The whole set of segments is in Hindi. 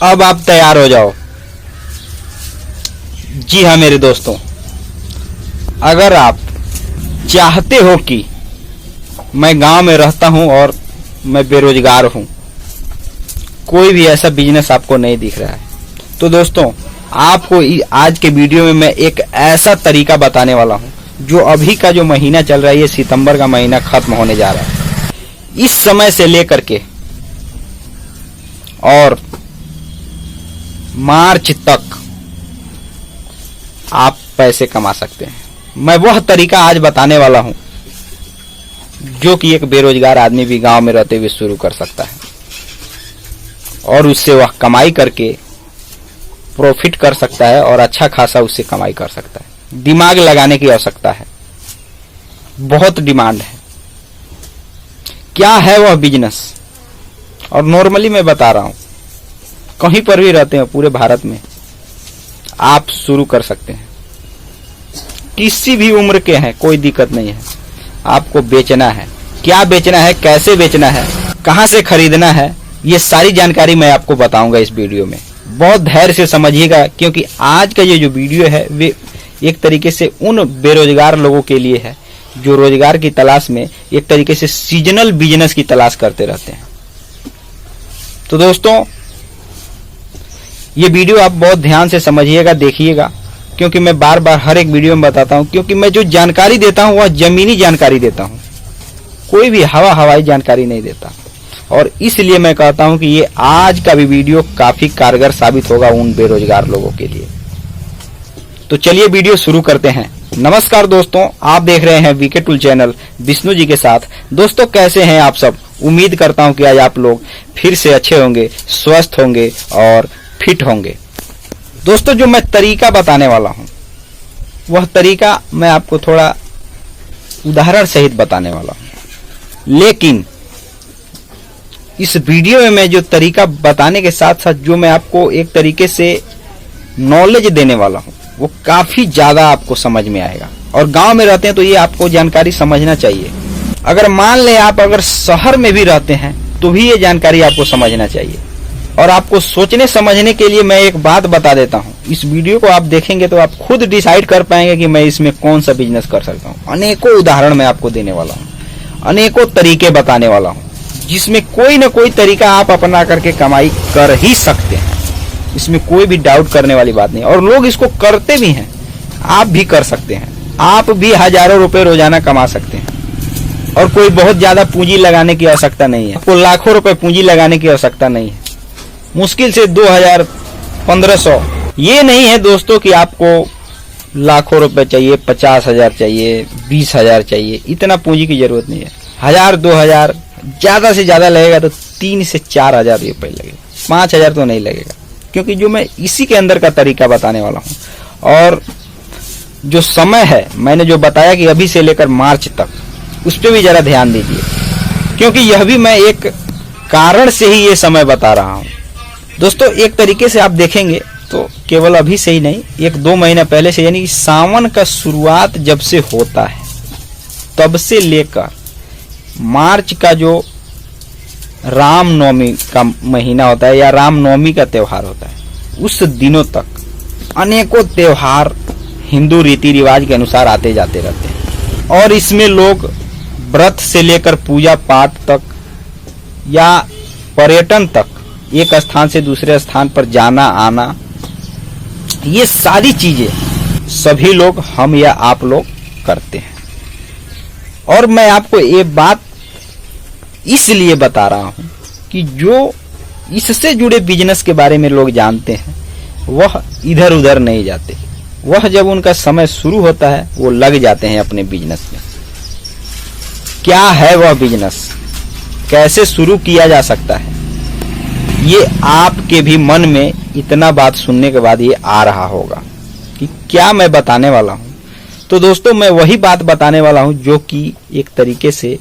अब आप तैयार हो जाओ। जी हाँ मेरे दोस्तों, अगर आप चाहते हो कि मैं गांव में रहता हूं और मैं बेरोजगार हूं, कोई भी ऐसा बिजनेस आपको नहीं दिख रहा है, तो दोस्तों आपको आज के वीडियो में मैं एक ऐसा तरीका बताने वाला हूं जो अभी का जो महीना चल रहा है, ये सितंबर का महीना खत्म होने जा रहा है, इस समय से लेकर के और मार्च तक आप पैसे कमा सकते हैं। मैं वह तरीका आज बताने वाला हूं जो कि एक बेरोजगार आदमी भी गांव में रहते हुए शुरू कर सकता है और उससे वह कमाई करके प्रॉफिट कर सकता है और अच्छा खासा उससे कमाई कर सकता है। दिमाग लगाने की आवश्यकता है, बहुत डिमांड है। क्या है वह बिजनेस? और नॉर्मली मैं बता रहा हूं, कहीं पर भी रहते हैं पूरे भारत में आप शुरू कर सकते हैं। किसी भी उम्र के हैं, कोई दिक्कत नहीं है। आपको बेचना है, क्या बेचना है, कैसे बेचना है, कहां से खरीदना है, ये सारी जानकारी मैं आपको बताऊंगा इस वीडियो में। बहुत धैर्य से समझिएगा, क्योंकि आज का ये जो वीडियो है वे एक तरीके से उन बेरोजगार लोगों के लिए है जो रोजगार की तलाश में एक तरीके से सीजनल बिजनेस की तलाश करते रहते हैं। तो दोस्तों ये वीडियो आप बहुत ध्यान से समझिएगा, देखिएगा, क्योंकि मैं बार बार हर एक वीडियो में बताता हूं, क्योंकि मैं जो जानकारी देता हूं वह जमीनी जानकारी देता हूं, कोई भी हवाई जानकारी नहीं देता। और इसलिए मैं कहता हूं कि ये आज का भी वीडियो काफी कारगर साबित होगा उन बेरोजगार लोगों के लिए। तो चलिए वीडियो शुरू करते हैं। नमस्कार दोस्तों, आप देख रहे हैं VK tool channel Vishnu ji के साथ। दोस्तों कैसे हैं आप सब? उम्मीद करता हूं कि आज आप लोग फिर से अच्छे होंगे, स्वस्थ होंगे और फिट होंगे। दोस्तों जो मैं तरीका बताने वाला हूं वह तरीका मैं आपको थोड़ा उदाहरण सहित बताने वाला हूं, लेकिन इस वीडियो में मैं जो तरीका बताने के साथ साथ जो मैं आपको एक तरीके से नॉलेज देने वाला हूं वो काफी ज्यादा आपको समझ में आएगा। और गांव में रहते हैं तो ये आपको जानकारी समझना चाहिए। अगर मान लें आप अगर शहर में भी रहते हैं तो भी ये जानकारी आपको समझना चाहिए। और आपको सोचने समझने के लिए मैं एक बात बता देता हूं, इस वीडियो को आप देखेंगे तो आप खुद डिसाइड कर पाएंगे कि मैं इसमें कौन सा बिजनेस कर सकता हूं। अनेकों उदाहरण मैं आपको देने वाला हूं, अनेकों तरीके बताने वाला हूं, जिसमें कोई ना कोई तरीका आप अपना करके कमाई कर ही सकते हैं। इसमें कोई भी डाउट करने वाली बात नहीं। और लोग इसको करते भी हैं, आप भी कर सकते हैं। आप भी हजारों रुपए रोजाना कमा सकते हैं और कोई बहुत ज्यादा पूंजी लगाने की आवश्यकता नहीं है। आपको लाखों रुपए पूंजी लगाने की आवश्यकता नहीं है। मुश्किल से 2000, 1500, ये नहीं है दोस्तों कि आपको लाखों रुपए चाहिए, 50,000 चाहिए, 20,000 चाहिए। इतना पूंजी की जरूरत नहीं है। 1000, 2000, ज्यादा से ज्यादा लगेगा तो 3 से 4,000 रुपए लगेगा, 5,000 तो नहीं लगेगा। क्योंकि जो मैं इसी के अंदर का तरीका बताने वाला हूं और जो समय है मैंने जो बताया कि अभी से लेकर मार्च तक, उस पर भी जरा ध्यान दीजिए, क्योंकि यह भी मैं एक कारण से ही ये समय बता रहा हूं। दोस्तों एक तरीके से आप देखेंगे तो केवल अभी से ही नहीं, 1-2 महीना पहले से, यानी सावन का शुरुआत जब से होता है तब से लेकर मार्च का जो रामनवमी का महीना होता है या रामनवमी का त्योहार होता है, उस दिनों तक अनेकों त्योहार हिंदू रीति रिवाज के अनुसार आते जाते रहते हैं। और इसमें लोग व्रत से लेकर पूजा पाठ तक या पर्यटन तक, एक स्थान से दूसरे स्थान पर जाना आना, ये सारी चीजें सभी लोग, हम या आप लोग करते हैं। और मैं आपको ये बात इसलिए बता रहा हूं कि जो इससे जुड़े बिजनेस के बारे में लोग जानते हैं वह इधर उधर नहीं जाते। वह जब उनका समय शुरू होता है वो लग जाते हैं अपने बिजनेस में। क्या है वह बिजनेस, कैसे शुरू किया जा सकता है, ये आपके भी मन में इतना बात सुनने के बाद ये आ रहा होगा कि क्या मैं बताने वाला हूं। तो दोस्तों मैं वही बात बताने वाला हूं जो कि एक तरीके से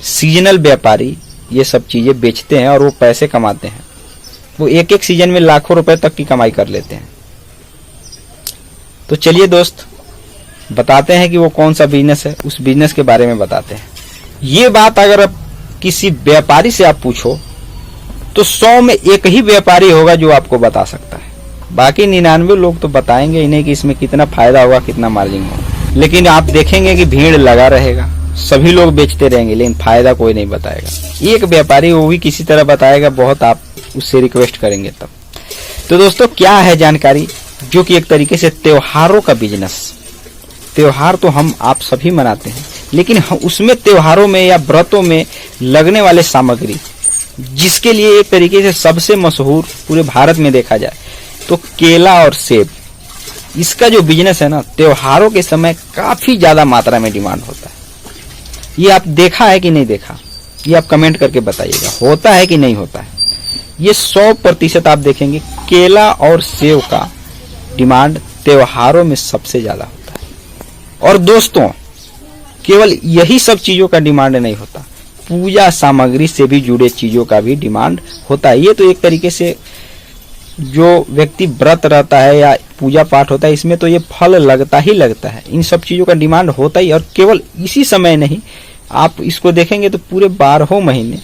सीजनल व्यापारी ये सब चीजें बेचते हैं और वो पैसे कमाते हैं। वो एक एक सीजन में लाखों रुपए तक की कमाई कर लेते हैं। तो चलिए दोस्त बताते हैं कि वो कौन सा बिजनेस है, उस बिजनेस के बारे में बताते हैं। ये बात अगर आप किसी व्यापारी से आप पूछो तो 100 में एक ही व्यापारी होगा जो आपको बता सकता है। बाकी 99 लोग तो बताएंगे ही नहीं कि इसमें कितना फायदा होगा, कितना मार्जिन होगा। लेकिन आप देखेंगे कि भीड़ लगा रहेगा, सभी लोग बेचते रहेंगे, लेकिन फायदा कोई नहीं बताएगा। एक व्यापारी वो भी किसी तरह बताएगा, बहुत आप उससे रिक्वेस्ट करेंगे तब। तो दोस्तों क्या है जानकारी, जो कि एक तरीके से त्योहारों का बिजनेस। त्योहार तो हम आप सभी मनाते हैं, लेकिन उसमें त्योहारों में या व्रतों में लगने वाले सामग्री, जिसके लिए एक तरीके से सबसे मशहूर पूरे भारत में देखा जाए तो केला और सेब, इसका जो बिजनेस है ना, त्योहारों के समय काफी ज्यादा मात्रा में डिमांड होता है। ये आप देखा है कि नहीं देखा, ये आप कमेंट करके बताइएगा, होता है कि नहीं होता है। ये 100% आप देखेंगे केला और सेब का डिमांड त्योहारों में सबसे ज्यादा होता है। और दोस्तों केवल यही सब चीजों का डिमांड नहीं होता, पूजा सामग्री से भी जुड़े चीजों का भी डिमांड होता है। ये तो एक तरीके से जो व्यक्ति व्रत रहता है या पूजा पाठ होता है, इसमें तो ये फल लगता ही लगता है, इन सब चीजों का डिमांड होता ही। और केवल इसी समय नहीं, आप इसको देखेंगे तो पूरे 12 महीने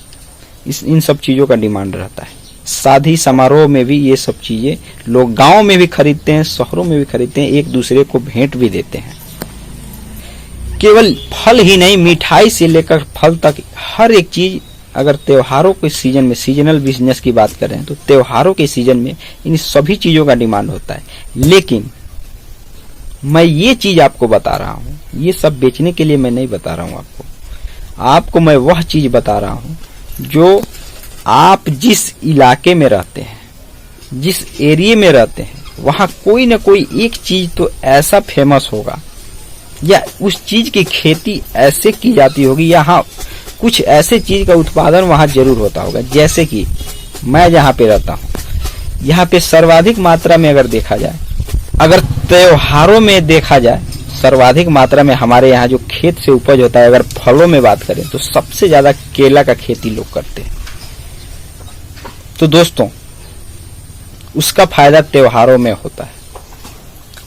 इन सब चीजों का डिमांड रहता है। शादी समारोह में भी ये सब चीजें लोग गांव में भी खरीदते हैं, शहरों में भी खरीदते हैं, एक दूसरे को भेंट भी देते हैं। केवल फल ही नहीं, मिठाई से लेकर फल तक हर एक चीज, अगर त्योहारों के सीजन में, सीजनल बिजनेस की बात करें तो त्योहारों के सीजन में इन सभी चीजों का डिमांड होता है। लेकिन मैं ये चीज आपको बता रहा हूँ, ये सब बेचने के लिए मैं नहीं बता रहा हूँ आपको मैं वह चीज बता रहा हूँ जो आप जिस इलाके में रहते हैं, जिस एरिया में रहते हैं, वहां कोई ना कोई एक चीज तो ऐसा फेमस होगा, या उस चीज की खेती ऐसे की जाती होगी, या हाँ कुछ ऐसे चीज का उत्पादन वहां जरूर होता होगा। जैसे कि मैं जहाँ पे रहता हूँ, यहाँ पे सर्वाधिक मात्रा में अगर देखा जाए, अगर त्योहारों में देखा जाए, सर्वाधिक मात्रा में हमारे यहाँ जो खेत से उपज होता है, अगर फलों में बात करें तो सबसे ज्यादा केला का खेती लोग करते हैं। तो दोस्तों उसका फायदा त्योहारों में होता है।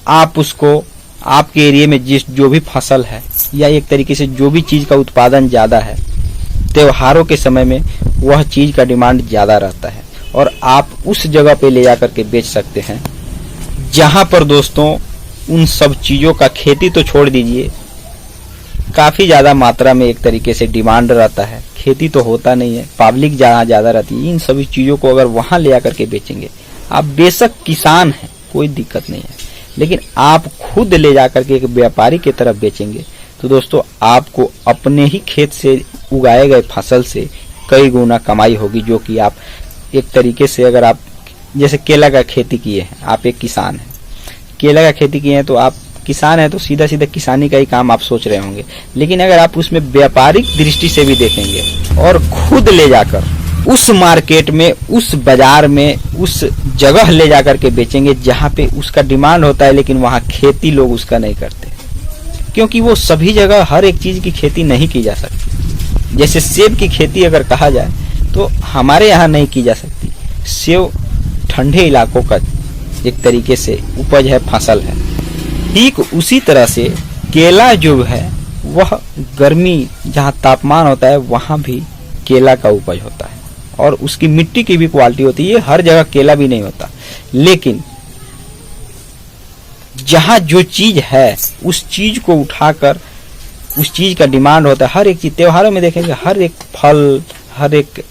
आप उसको आपके एरिया में जो भी फसल है, या एक तरीके से जो भी चीज का उत्पादन ज्यादा है, त्योहारों के समय में वह चीज का डिमांड ज्यादा रहता है, और आप उस जगह पे ले जाकर के बेच सकते हैं जहां पर दोस्तों उन सब चीजों का खेती तो छोड़ दीजिए, काफी ज्यादा मात्रा में एक तरीके से डिमांड रहता है। खेती तो होता नहीं है, पब्लिक जहाँ ज्यादा रहती है, इन सभी चीजों को अगर वहां ले जाकर के बेचेंगे, आप बेशक किसान हैं, कोई दिक्कत नहीं है, लेकिन आप खुद ले जाकर के एक व्यापारी की तरफ बेचेंगे तो दोस्तों आपको अपने ही खेत से उगाए गए फसल से कई गुना कमाई होगी। जो कि आप एक तरीके से, अगर आप जैसे केला का खेती किए हैं, आप एक किसान हैं, केला का खेती किए हैं, तो आप किसान हैं तो सीधा सीधा किसानी का ही काम आप सोच रहे होंगे। लेकिन अगर आप उसमें व्यापारिक दृष्टि से भी देखेंगे और खुद ले जाकर उस मार्केट में, उस बाजार में, उस जगह ले जाकर के बेचेंगे जहाँ पे उसका डिमांड होता है, लेकिन वहाँ खेती लोग उसका नहीं करते, क्योंकि वो सभी जगह हर एक चीज की खेती नहीं की जा सकती। जैसे सेब की खेती अगर कहा जाए तो हमारे यहाँ नहीं की जा सकती। सेब ठंडे इलाकों का एक तरीके से उपज है, फसल है। ठीक उसी तरह से केला जो है वह गर्मी जहाँ तापमान होता है वहां भी केला का उपज होता है, और उसकी मिट्टी की भी क्वालिटी होती है। हर जगह केला भी नहीं होता, लेकिन जहां जो चीज है उस चीज को उठाकर उस चीज का डिमांड होता है। हर एक चीज त्योहारों में देखेंगे, हर एक फल, हर एक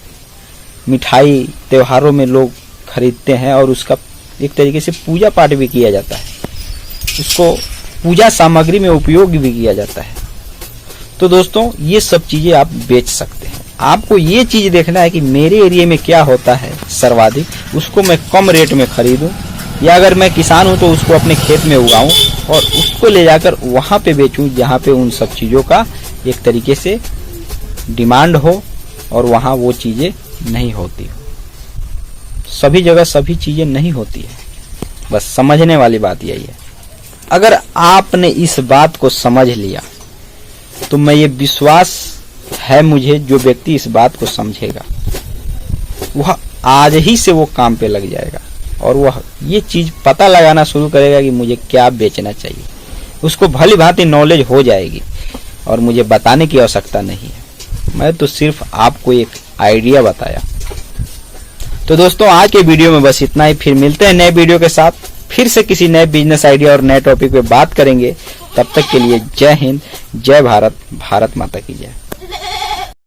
मिठाई त्योहारों में लोग खरीदते हैं, और उसका एक तरीके से पूजा पाठ भी किया जाता है, उसको पूजा सामग्री में उपयोग भी किया जाता है। तो दोस्तों ये सब चीजें आप बेच सकते हैं। आपको ये चीज देखना है कि मेरे एरिया में क्या होता है सर्वाधिक, उसको मैं कम रेट में खरीदूं, या अगर मैं किसान हूं तो उसको अपने खेत में उगाऊं और उसको ले जाकर वहां पे बेचूं जहां पे उन सब चीजों का एक तरीके से डिमांड हो और वहां वो चीजें नहीं होती हो। सभी जगह सभी चीजें नहीं होती है, बस समझने वाली बात यही है। अगर आपने इस बात को समझ लिया तो मैं ये विश्वास है मुझे, जो व्यक्ति इस बात को समझेगा वह आज ही से वो काम पे लग जाएगा, और वह ये चीज पता लगाना शुरू करेगा कि मुझे क्या बेचना चाहिए। उसको भली भांति नॉलेज हो जाएगी और मुझे बताने की आवश्यकता नहीं है। मैं तो सिर्फ आपको एक आइडिया बताया। तो दोस्तों आज के वीडियो में बस इतना ही। फिर मिलते हैं नए वीडियो के साथ, फिर से किसी नए बिजनेस आइडिया और नए टॉपिक पे बात करेंगे। तब तक के लिए जय हिंद, जय भारत, भारत माता की जय।